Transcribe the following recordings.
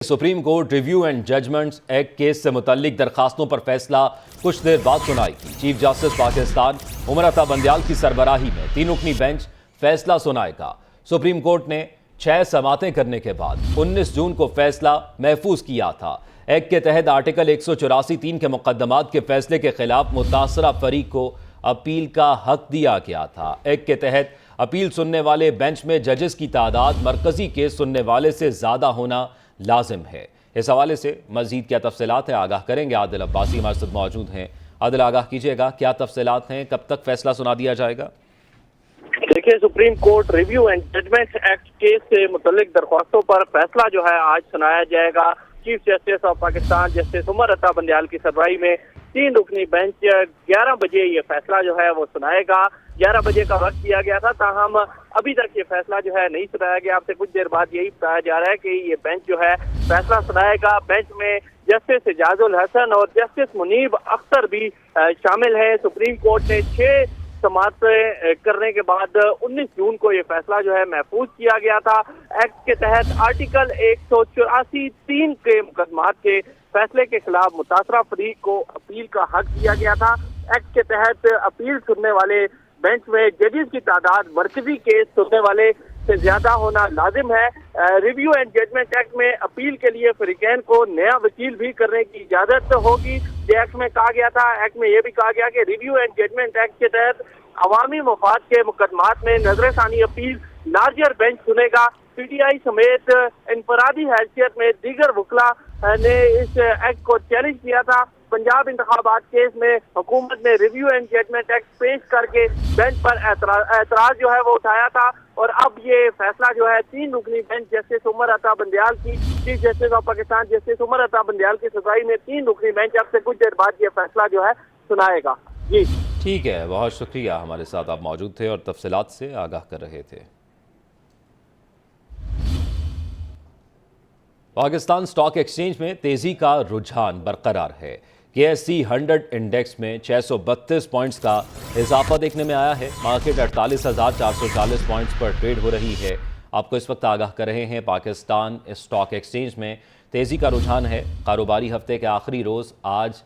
Supreme court review and judgments act case से मुतल्लिक दरखास्तों पर फैसला कुछ देर बाद सुनाएगी। चीफ जस्टिस पाकिस्तान उमर अता बंदयाल की सरबराही में 3 रुकनी बेंच फैसला सुनाएगा। सुप्रीम कोर्ट ने 6 समातें करने के बाद 19 जून को फैसला महफूज किया था। एक्ट के तहत आर्टिकल 184(3) के मुकदमात के फैसले के खिलाफ मुतासरा फरीक को अपील का हक दिया गया था। एक्ट के तहत अपील सुनने वाले बेंच में जजेस की तादाद मरकजी केस सुनने वाले से ज़्यादा होना लाजिम है। इस हवाले से मजीद क्या तफसीलात है आगाह करेंगे आदिल अब्बासी हमारे साथ मौजूद हैं। आदिल, आगाह कीजिएगा, क्या तफसीलात हैं, कब तक फैसला सुना दिया जाएगा? देखिए, supreme court review and judgment act case से मुतल्लिक दरख्वास्तों पर फैसला जो है आज सुनाया जाएगा। Chief justice of Pakistan justice Umar Ata Bandial की सरबराही में 3 रुकनी बेंच 11 बजे ये फैसला जो है वो सुनाएगा। 11 बजे का वक्त दिया गया था, ताहम अभी तक ये फैसला जो है नहीं सुनाया गया। आपसे कुछ देर बाद यही बताया जा रहा है कि ये बेंच जो है फैसला सुनाएगा। बेंच में जस्टिस एजाजुल हसन और जस्टिस मुनीब अख्तर भी शामिल है। सुप्रीम कोर्ट ने 6 समातें करने के बाद 19 जून को ये फैसला जो है महफूज किया गया था। एक्ट के तहत आर्टिकल 184(3) के मुकदमात के फैसले के खिलाफ मुतासरा फरीक को अपील का हक दिया गया था। एक्ट के तहत अपील सुनने वाले बेंच में जजेस की तादाद मरकजी केस सुनने वाले से ज्यादा होना लाजिम है। रिव्यू एंड जजमेंट एक्ट में अपील के लिए फरीकैन को नया वकील भी करने की इजाजत होगी। एक्ट में कहा गया था, एक्ट में यह भी कहा गया कि रिव्यू एंड जजमेंट एक्ट के तहत अवामी मफाद के मुकदमात में नजरसानी अपील लार्जर बेंच सुनेगा। पीटीआई समेत इनफरादी हैसियत में दीगर वकला ने इस एक्ट को चैलेंज किया था। पंजाब इंतखाबात केस में हुकूमत ने रिव्यू एंड जजमेंट एक्ट पेश करके बेंच पर एतराज जो है वो उठाया था और अब ये फैसला जो है 3 रुकनी बेंच जस्टिस उमर अता बंदयाल की chief justice of Pakistan justice Umar Ata Bandial की सरबराही में 3 रुकनी बेंच अब से कुछ देर बाद ये फैसला जो है सुनाएगा। जी ठीक है, बहुत शुक्रिया, हमारे साथ आप मौजूद थे और तफसीलात से आगाह कर रहे थे। पाकिस्तान स्टॉक एक्सचेंज में तेजी का रुझान बरकरार है। KSE 100 इंडेक्स में 632 पॉइंट्स का इजाफा देखने में आया है। मार्केट 48,440 पॉइंट्स पर ट्रेड हो रही है। आपको इस वक्त आगाह कर रहे हैं पाकिस्तान स्टॉक एक्सचेंज में तेज़ी का रुझान है। कारोबारी हफ्ते के आखिरी रोज़ आज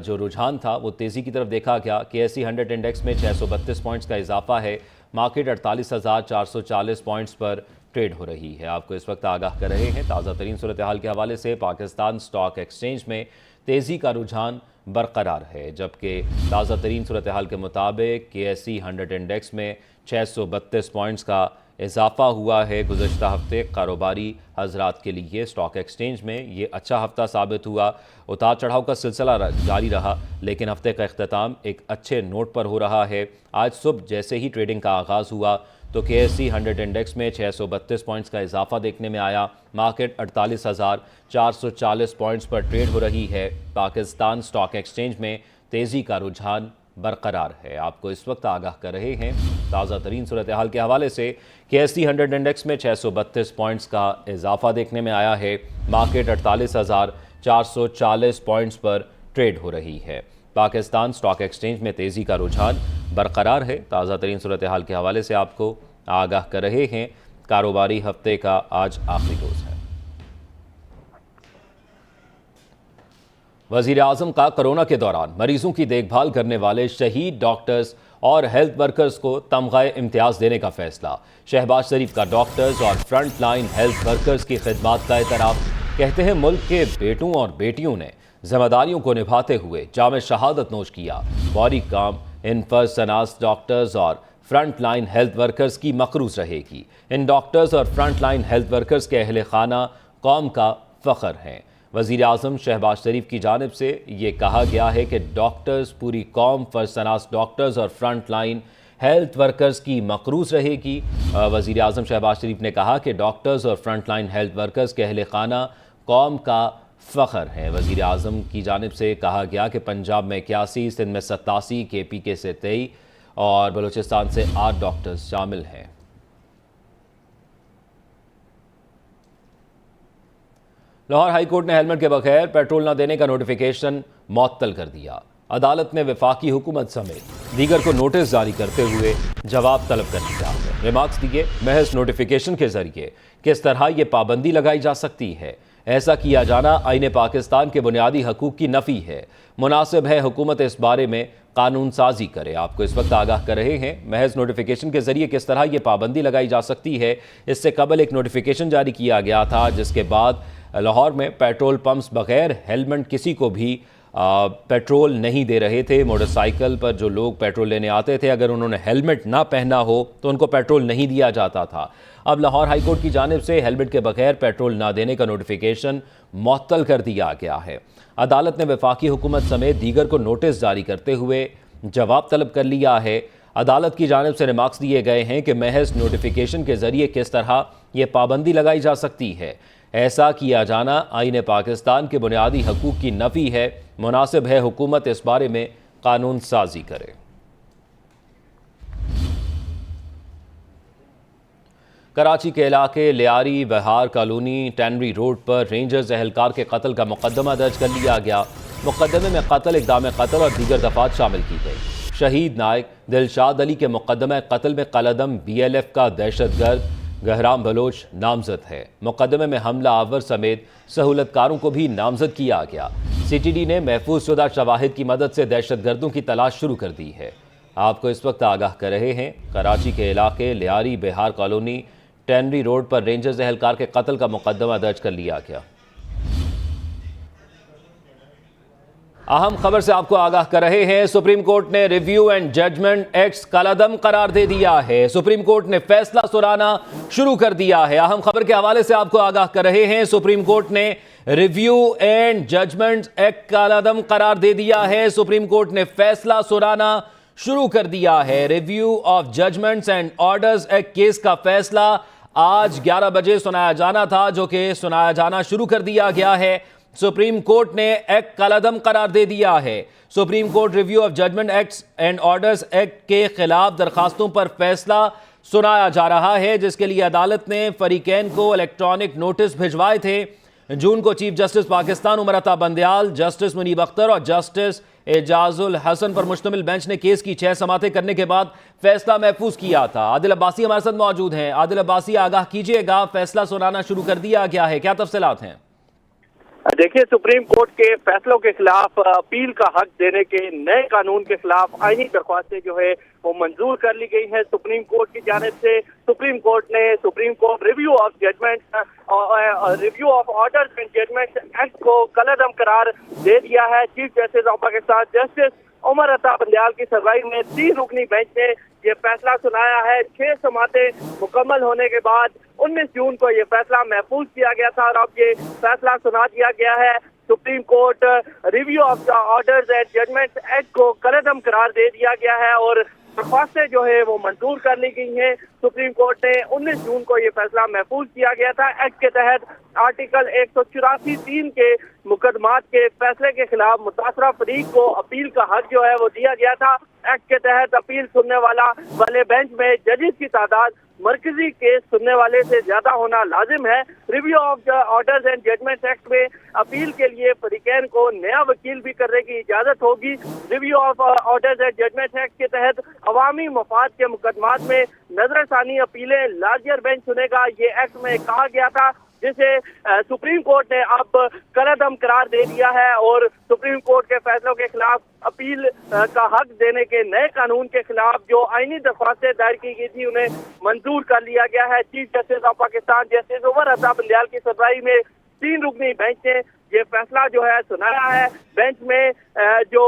जो रुझान था वो तेज़ी की तरफ देखा गया। KSE 100 इंडेक्स में 632 पॉइंट्स का इजाफा है। मार्केट 48,440 पॉइंट्स पर ट्रेड हो रही है। आपको इस वक्त आगाह कर रहे हैं ताज़ा तरीन सूरत हाल के हवाले से पाकिस्तान स्टॉक एक्सचेंज में तेज़ी का रुझान बरकरार है, जबकि ताज़ा तरीन सूरत हाल के मुताबिक KSE 100 इंडेक्स में 632 पॉइंट्स का इजाफा हुआ है। गुज़श्ता हफ्ते कारोबारी हजरात के लिए स्टॉक एक्सचेंज में ये अच्छा हफ्ता साबित हुआ। उतार चढ़ाव का सिलसिला जारी रहा, लेकिन हफ्ते का इख्तिताम एक अच्छे नोट पर हो रहा है। आज सुबह जैसे ही ट्रेडिंग का आगाज़ हुआ तो KSE 100 इंडेक्स में 632 पॉइंट्स का इजाफा देखने में आया। मार्केट 48,440 पॉइंट्स पर ट्रेड हो रही है। पाकिस्तान स्टॉक एक्सचेंज में तेज़ी का रुझान बरकरार है। आपको इस वक्त आगाह कर रहे हैं ताज़ा तरीन सूरत हाल के हवाले से। KSE 100 इंडेक्स में 632 पॉइंट्स का इजाफा देखने में आया है। मार्केट 48,440 पॉइंट्स पर ट्रेड हो रही है। पाकिस्तान स्टॉक एक्सचेंज में तेज़ी का रुझान बरकरार है। ताज़ा तरीन सूरत हाल के हवाले से आपको आगाह कर रहे हैं। कारोबारी हफ्ते का आज आखिरी रोज़ है। वज़ीर आज़म का कोरोना के दौरान मरीजों की देखभाल करने वाले शहीद डॉक्टर्स और हेल्थ वर्कर्स को तमग़ा इम्तियाज़ देने का फैसला। शहबाज शरीफ का डॉक्टर्स और फ्रंट लाइन हेल्थ वर्कर्स की खिदमत का एतराफ़। कहते हैं मुल्क के बेटों और बेटियों ने जिम्मेदारियों को निभाते हुए जाम शहादत नोश किया। फौरी काम इन फर्स्ट सनास डॉक्टर्स और फ्रंट लाइन हेल्थ वर्कर्स की मकरूज रहेगी। इन डॉक्टर्स और फ्रंट लाइन हेल्थ वर्कर्स के अहले खाना कौम का फ़ख्र हैं। वज़ीर आज़म शहबाज शरीफ की जानिब से ये कहा गया है कि डॉक्टर्स पूरी कौम फर्स्ट सनास डॉक्टर्स और फ्रंट लाइन हेल्थ वर्कर्स की मकरूज रहेगी। वज़ीर आज़म शहबाज शरीफ ने कहा कि डॉक्टर्स और फ्रंट लाइन हेल्थ वर्कर्स के अहले खाना कौम का फ़ख्र है। वज़ीर आज़म की जानिब से कहा गया कि पंजाब में 81, सिंध में 87, KPK से 23 और बलूचिस्तान से 8 डॉक्टर्स शामिल हैं। लाहौर हाई कोर्ट ने हेलमेट के बगैर पेट्रोल न देने का नोटिफिकेशन मुअत्तल कर दिया। अदालत ने वफाकी हुकूमत समेत दीगर को नोटिस जारी करते हुए जवाब तलब कर लिया है। रिमार्क्स दिए, महज नोटिफिकेशन के जरिए किस तरह ये पाबंदी लगाई जा सकती है। ایسا کیا جانا آئین پاکستان کے بنیادی حقوق کی نفی ہے۔ مناسب ہے حکومت اس بارے میں قانون سازی کرے۔ آپ کو اس وقت آگاہ کر رہے ہیں محض نوٹیفیکیشن کے ذریعے کس طرح یہ پابندی لگائی جا سکتی ہے۔ اس سے قبل ایک نوٹیفیکیشن جاری کیا گیا تھا جس کے بعد لاہور میں پیٹرول پمپس بغیر ہیلمٹ کسی کو بھی پیٹرول نہیں دے رہے تھے۔ موٹر سائیکل پر جو لوگ پیٹرول لینے آتے تھے اگر انہوں نے ہیلمٹ نہ پہنا ہو تو ان کو پیٹرول نہیں دیا جاتا تھا۔ اب لاہور ہائی کورٹ کی جانب سے ہیلمٹ کے بغیر پیٹرول نہ دینے کا نوٹیفیکیشن معطل کر دیا گیا ہے۔ عدالت نے وفاقی حکومت سمیت دیگر کو نوٹس جاری کرتے ہوئے جواب طلب کر لیا ہے۔ عدالت کی جانب سے ریمارکس دیے گئے ہیں کہ محض نوٹیفیکیشن کے ذریعے کس طرح یہ پابندی لگائی جا سکتی ہے۔ ایسا کیا جانا آئین پاکستان کے بنیادی حقوق کی نفی ہے۔ مناسب ہے حکومت اس بارے میں قانون سازی کرے۔ کراچی کے علاقے لیاری بہار کالونی ٹینری روڈ پر رینجرز اہلکار کے قتل کا مقدمہ درج کر لیا گیا۔ مقدمے میں قتل، اقدام قتل اور دیگر دفعات شامل کی گئی۔ شہید نائک دلشاد علی کے مقدمہ قتل میں قلعدم BLF کا دہشت گرد گہرام بلوچ نامزد ہے۔ مقدمے میں حملہ آور سمیت سہولت کاروں کو بھی نامزد کیا گیا۔ CTD نے محفوظ شدہ شواہد کی مدد سے دہشت گردوں کی تلاش شروع کر دی ہے۔ آپ کو اس وقت آگاہ کر رہے ہیں کراچی کے علاقے لیاری بہار کالونی ٹینری روڈ پر رینجرز اہلکار کے قتل کا مقدمہ درج کر لیا گیا۔ اہم خبر سے آپ کو آگاہ کر رہے ہیں سپریم کورٹ نے ریویو اینڈ ججمنٹ ایکٹس کالعدم قرار دے دیا ہے۔ سپریم کورٹ نے فیصلہ سنانا شروع کر دیا ہے۔ اہم خبر کے حوالے سے آپ کو آگاہ کر رہے ہیں سپریم کورٹ نے ریویو اینڈ ججمنٹ ایکٹ کالعدم قرار دے دیا ہے۔ سپریم کورٹ نے فیصلہ سنانا شروع کر دیا ہے۔ Review of judgments and orders act case کا فیصلہ آج 11 بجے سنایا جانا تھا جو کہ سنایا جانا شروع کر دیا گیا ہے۔ سپریم کورٹ نے ایکٹ کالعدم قرار دے دیا ہے۔ Supreme court review of judgment acts and orders act کے خلاف درخواستوں پر فیصلہ سنایا جا رہا ہے جس کے لیے عدالت نے فریقین کو الیکٹرانک نوٹس بھجوائے تھے۔ جون کو چیف جسٹس پاکستان عمر عطا بندیال، جسٹس منیب اختر اور جسٹس اعجاز الحسن پر مشتمل بینچ نے کیس کی 6 سماعتیں کرنے کے بعد فیصلہ محفوظ کیا تھا۔ عادل عباسی ہمارے ساتھ موجود ہیں۔ عادل عباسی، آگاہ کیجئے گا، فیصلہ سنانا شروع کر دیا گیا ہے، کیا تفصیلات ہیں؟ دیکھیے، سپریم کورٹ کے فیصلوں کے خلاف اپیل کا حق دینے کے نئے قانون کے خلاف آئینی درخواستیں جو ہے وہ منظور کر لی گئی ہیں سپریم کورٹ کی جانب سے۔ سپریم کورٹ نے supreme court review of judgment review of orders and judgment act کو کالعدم قرار دے دیا ہے۔ Chief justice of Pakistan justice Umar Ata Bandial کی سربراہی میں 3 رکنی بینچ نے یہ فیصلہ سنایا ہے۔ 6 سماعتیں مکمل ہونے کے بعد 19 جون کو یہ فیصلہ محفوظ کیا گیا تھا اور اب یہ فیصلہ سنا دیا گیا ہے۔ Supreme court review of orders and judgment act کو کالعدم قرار دے دیا گیا ہے اور درخواستیں جو ہے وہ منظور کر لی گئی ہیں۔ سپریم کورٹ نے 19 جون کو یہ فیصلہ محفوظ کیا گیا تھا۔ ایکٹ کے تحت آرٹیکل 184(3) کے مقدمات کے فیصلے کے خلاف متاثرہ فریق کو اپیل کا حق جو ہے وہ دیا گیا تھا۔ ایکٹ کے تحت اپیل سننے والے بینچ میں ججز کی تعداد مرکزی کیس سننے والے سے زیادہ ہونا لازم ہے۔ Review of orders and judgment act میں اپیل کے لیے فریقین کو نیا وکیل بھی کرنے کی اجازت ہوگی۔ Review of orders and judgment act کے تحت عوامی مفاد کے مقدمات میں نظر ثانی اپیلیں لارجر بینچ سنے گا، یہ ایکٹ میں کہا گیا تھا، جسے سپریم کورٹ نے اب کالعدم قرار دے دیا ہے اور سپریم کورٹ کے فیصلوں کے خلاف اپیل کا حق دینے کے نئے قانون کے خلاف جو آئینی درخواستیں دائر کی گئی تھی انہیں منظور کر لیا گیا ہے۔ Chief justice of Pakistan justice Umar Ata Bandial کی سربراہی میں 3 رکنی بینچ نے یہ فیصلہ جو ہے سنایا ہے۔ بینچ میں جو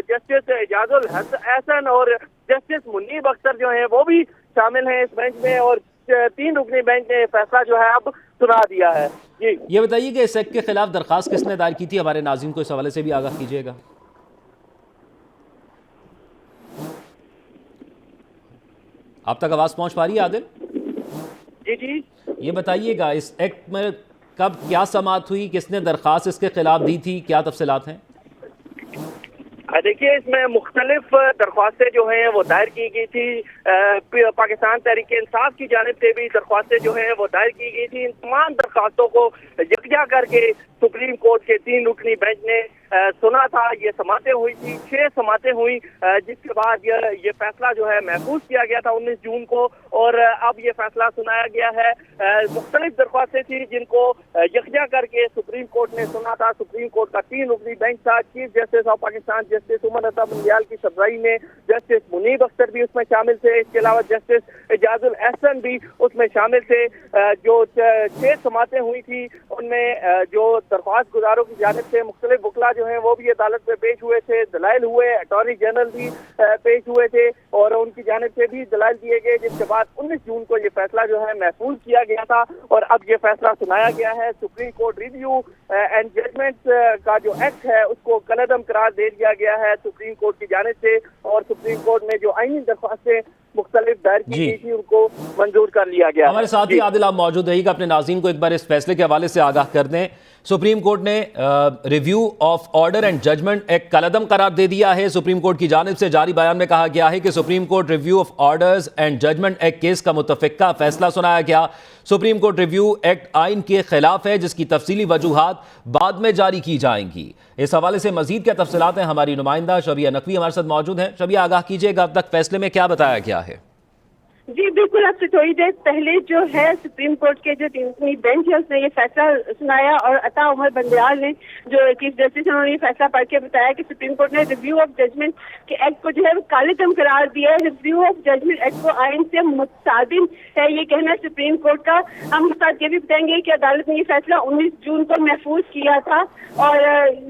جسٹس اعجاز الحسن اور جسٹس منیب اختر جو ہیں وہ بھی شامل ہیں اس بینچ میں اور 3 رکنی بینچ نے فیصلہ جو ہے اب سنا دیا ہے۔ جی یہ بتائیے کہ اس ایکٹ کے خلاف درخواست کس نے دائر کی تھی؟ ہمارے ناظرین کو اس حوالے سے بھی آگاہ کیجیے گا۔ آپ تک آواز پہنچ پا رہی ہے عادل؟ جی یہ بتائیے گا اس ایکٹ میں کب کیا سماعت ہوئی، کس نے درخواست اس کے خلاف دی تھی، کیا تفصیلات ہیں؟ دیکھیے، اس میں مختلف درخواستیں جو ہیں وہ دائر کی گئی تھی۔ پاکستان تحریک انصاف کی جانب سے بھی درخواستیں جو ہیں وہ دائر کی گئی تھی۔ ان تمام درخواستوں کو یکجا کر کے سپریم کورٹ کے 3 رکنی بینچ نے सुना था, ये समातें हुई थी, 6 समातें हुई, जिसके बाद ये फैसला जो है महफूज किया गया था 19 जून को, और अब ये फैसला सुनाया गया है। मुख्तलिफ दरख्वास्तें थी जिनको यकजा करके सुप्रीम कोर्ट ने सुना था। सुप्रीम कोर्ट का 3 रुकनी बेंच था। Chief justice of Pakistan justice Umar Ata Bandial की सरबराही में जस्टिस मुनीब अख्तर भी उसमें शामिल थे। इसके अलावा जस्टिस एजाजुल एहसन भी उसमें शामिल थे। जो 6 समातें हुई थी उनमें जो दरख्वास्त गुजारों की जानिब से मुख्तलिफ वकला जो हैं वो भी अदालत में पेश हुए थे, दलाइल हुए, अटॉर्नी जनरल भी पेश हुए थे और उनकी जानिब से भी दलाइल दिए गए, जिसके बाद 19 जून को ये फैसला जो है महफूज किया गया था और अब ये फैसला सुनाया गया है। Supreme court review and judgments का जो एक्ट है उसको कलअदम करार दे दिया गया है सुप्रीम कोर्ट की जानिब से, और सुप्रीम कोर्ट ने जो आईनी दरख्वास्तें मुख्तलिफ दायर की गई थी उनको मंजूर कर लिया गया। हमारे साथ ही आदिल आप मौजूद रहिएगा, अपने नाज़रीन को एक बार इस फैसले के हवाले से आगाह कर दें। सुप्रीम कोर्ट ने review of order and judgment act कलअदम करार दे दिया है। सुप्रीम कोर्ट की जानिब से जारी बयान में कहा गया है कि supreme court review of orders and judgment act case का मुतफ़िक़ा फैसला सुनाया गया। सुप्रीम कोर्ट रिव्यू एक्ट आइन के खिलाफ है, जिसकी तफसीली वजूहात बाद में जारी की जाएंगी। इस हवाले से मजीद क्या तफसीलात हैं, हमारी नुमाइंदा शबिया नकवी हमारे साथ मौजूद हैं। शबिया, आगाह कीजिएगा, अब तक फैसले में क्या बताया गया है? जी बिल्कुल, आपसे थोड़ी देर पहले जो है सुप्रीम कोर्ट के जो 3 बेंच है उसने ये फैसला सुनाया और अता उमर बंदियाल ने जो चीफ जस्टिस उन्होंने ये फैसला पढ़ के बताया कि सुप्रीम कोर्ट ने रिव्यू ऑफ जजमेंट के एक्ट को जो है वो कालेदम करार दिया है। रिव्यू ऑफ जजमेंट एक्ट को आइन से मुताबिक है, ये कहना है सुप्रीम कोर्ट का। हम साथ ये भी बताएंगे कि अदालत ने ये फैसला 19 जून को महफूज किया था और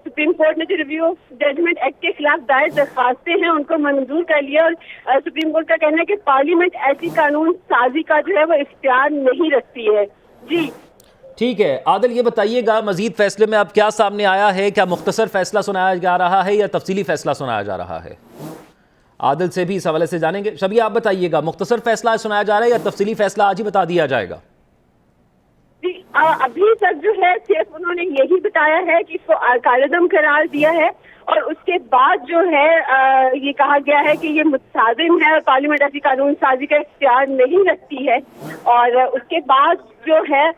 सुप्रीम कोर्ट ने जो रिव्यू ऑफ जजमेंट एक्ट के खिलाफ दायर दरख्वास्तें हैं उनको मंजूर कर लिया और सुप्रीम कोर्ट का कहना है कि पार्लियामेंट ऐसी कानून साजी का जो है वो इख्तियार नहीं रखती है। जी ठीक है आदिल, ये बताइएगा मजीद फैसले में अब क्या सामने आया है? क्या मुख्तसर फैसला सुनाया जा रहा है या तफसीली फैसला सुनाया जा रहा है? आदिल से भी इस हवाले से जानेंगे। शबिया, आप बताइएगा, मुख्तसर फैसला सुनाया जा रहा है या तफसीली फैसला आज ही बता दिया जाएगा? जी अभी तक जो है सिर्फ उन्होंने यही बताया है कि इसको कालेदम करार दिया है और उसके बाद जो है ये कहा गया है कि ये मुतसादिम है और पार्लियामेंट ऐसी कानून साजी का इख्तियार नहीं रखती है। और उसके बाद जो है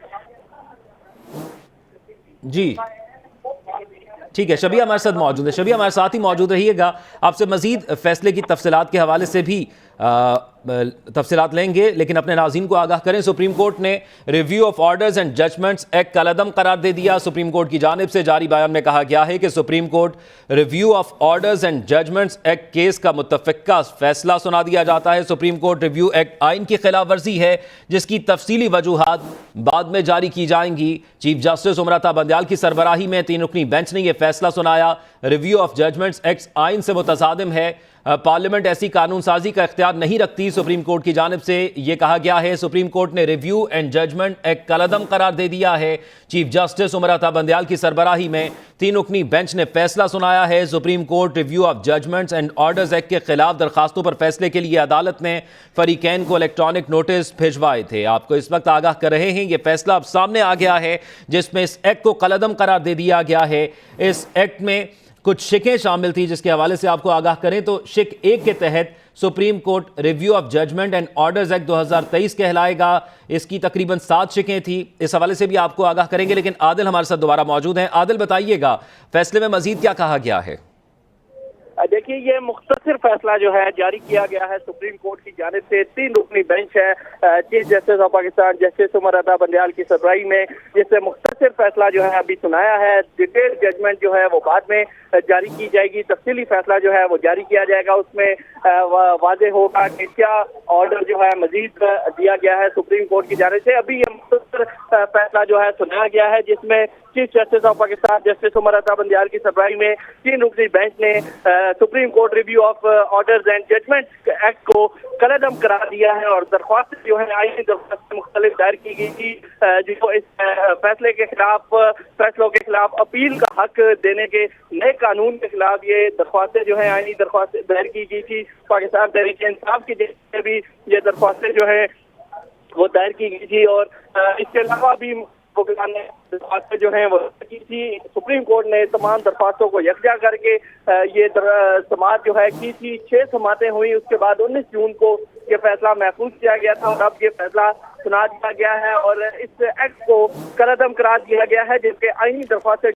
जी ठीक है, शबिया हमारे साथ मौजूद है। शबिया, हमारे साथ ही मौजूद रहिएगा, आपसे मजीद फैसले की तफसीलात के हवाले से भी तफसीलात लेंगे, लेकिन अपने नाज़रीन को आगाह करें। सुप्रीम कोर्ट ने review of orders and judgments act कलअदम करार दे दिया। सुप्रीम कोर्ट की जानिब से जारी बयान में कहा गया है कि supreme court review of orders and judgments act case का मुतफ़िक़ा फैसला सुना दिया जाता है। सुप्रीम कोर्ट रिव्यू एक्ट आइन की खिलाफ वर्जी है, जिसकी तफसीली वजूहात बाद में जारी की जाएंगी। चीफ जस्टिस उमर अता बंदियाल की सरबराही में 3 रुकनी बेंच ने यह फैसला सुनाया। रिव्यू ऑफ जजमेंट्स एक्ट आइन से मुतसादिम है, पार्लियामेंट ऐसी कानून साजी का इख्तियार नहीं रखती। सुप्रीम कोर्ट की जानिब से यह कहा गया है। सुप्रीम कोर्ट ने रिव्यू एंड जजमेंट एक्ट कलअदम करार दे दिया है। चीफ जस्टिस उमर अता बंदियाल की सरबराही में 3 रुकनी बेंच ने फैसला सुनाया है। Supreme court review of judgments and orders act के खिलाफ दरखास्तों पर फैसले के लिए अदालत ने फरीकैन को इलेक्ट्रॉनिक नोटिस भिजवाए थे। आपको इस वक्त आगाह कर रहे हैं, यह फैसला अब सामने आ गया है जिसमें इस एक्ट को कलअदम करार दे दिया गया है। इस एक्ट में कुछ शिकें शामिल थी, जिसके हवाले से आपको आगाह करें तो शिक 1 के तहत supreme court review of judgment and orders act 2023 कहलाएगा। इसकी तकरीबन 7 शिकें थी। इस हवाले से भी आपको आगाह करेंगे, लेकिन आदिल हमारे साथ दोबारा मौजूद हैं। आदिल, बताइएगा फैसले में मजीद क्या कहा गया है? देखिए, ये मुख्तसर फैसला जो है जारी किया गया है सुप्रीम कोर्ट की जानिब से। 3 रुकनी बेंच है chief justice of Pakistan justice Umar Ata Bandial की सरबराही में, जिससे मुख्तसर फैसला जो है अभी सुनाया है। डिटेल जजमेंट जो है वो बाद में जारी की जाएगी, तफसीली फैसला जो है वो जारी किया जाएगा। उसमें वाज़ेह होगा कि क्या ऑर्डर जो है मजीद दिया गया है सुप्रीम कोर्ट की जानिब से। अभी ये मुख्तसर फैसला जो है सुनाया गया है, जिसमें chief justice of Pakistan justice Umar Ata Bandial की सरबराही में 3 रुकनी बेंच ने supreme court review of orders and judgment act को कलअदम करार दिया है और दरख्वास्त जो है आईनी दरख्वास्त मुख्तलिफ दायर की गई थी, जो इस फैसले के खिलाफ फैसलों के खिलाफ अपील का हक देने के नए कानून के खिलाफ ये दरख्वास्तें जो है आईनी दरख्वास्त दायर की गई थी। पाकिस्तान तहरीक इंसाफ की जेल में भी ये दरख्वास्तें जो है वो दायर की गई थी और इसके अलावा भी दरख्वास्तें जो हैं वो की थी। सुप्रीम कोर्ट ने तमाम दरख्वास्तों को यकजा करके ये समाअत जो है की थी। 6 समातें हुई, उसके बाद 19 जून को ये फैसला महफूज किया गया था और अब ये फैसला सुना दिया गया है और इस एक्ट को कलअदम करार दिया गया है, जिसके आईनी दरख्वास्तें